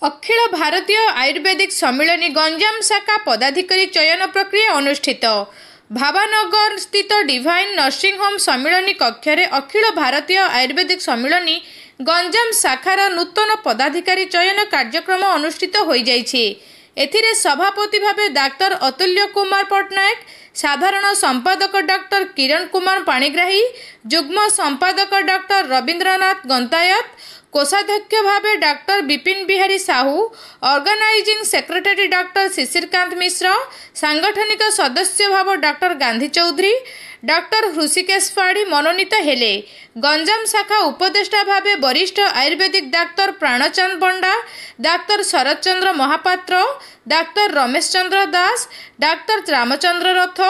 अखिल भारतीय आयुर्वेदिक सम्मिलनी गंजाम शाखा पदाधिकारी चयन प्रक्रिया अनुष्ठित। भावनगर स्थित divine nursing home सम्मिलनी कक्षरे Akhil Bharatiya Ayurvedic सम्मिलनी Ganjam शाखार नूतन पदाधिकारी चयन कार्यक्रम अनुष्ठित हो जाइछि। एथिरे सभापति भावे डाक्टर अतुल्य कुमार पट्टनायक, साधारण संपादक डाक्टर किरण कुमार पाणिग्राही, जुग्म संपादक डाक्टर रवींद्रनाथ गंतायत, कोषाध्यक्ष भावे doctor Bipin Bihari Sahu, organising secretary doctor Sishirkanta Mishra, सांगठनिक सदस्य भाव डाक्टर गांधी चौधरी, डाक्टर हृषिकेश फाड़ी मनोनीत हेले। गंजाम शाखा उपदेष्टा भावे वरिष्ठ Ayurvedic doctor Pranchand Panda, doctor Sarat Chandra Mahapatra, doctor Ramesh Chandra Das, doctor Ramchandra Rath,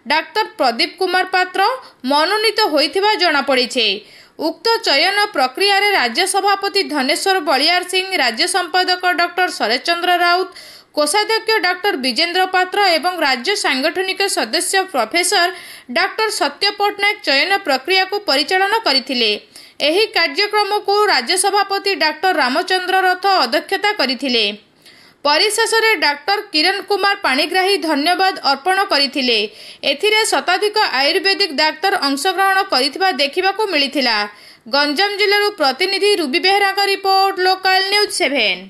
doctor Pradeep Kumar पात्र मनोनीत होइथिबा जणा पड़िछे। उक्त चयन प्रक्रिया रे राज्य सभापति धनेश्वर बलियार सिंह, राज्य संपादक डॉक्टर शरद चंद्र राउत, कोषाध्यक्ष डॉक्टर विजेंद्र पात्र एवं राज्य सांगठनिक सदस्य प्रोफेसर डॉक्टर सत्य पट्टनायक चयन प्रक्रिया को परिचालन करथिले। एही कार्यक्रम को राज्य सभापति डॉक्टर रामचंद्र रथ अध्यक्षता करथिले। परिशेष रे डॉक्टर किरण कुमार पाणिग्राही धन्यवाद अर्पण करथिले। एथिरे शताधिक आयुर्वेदिक डाक्तर अंशग्रहण करिथिबा देखिबाकू मिलिथिला। गंजाम जिल्लारू प्रतिनिधि रूबी बेहरा का रिपोर्ट, लोकल न्यूज 7।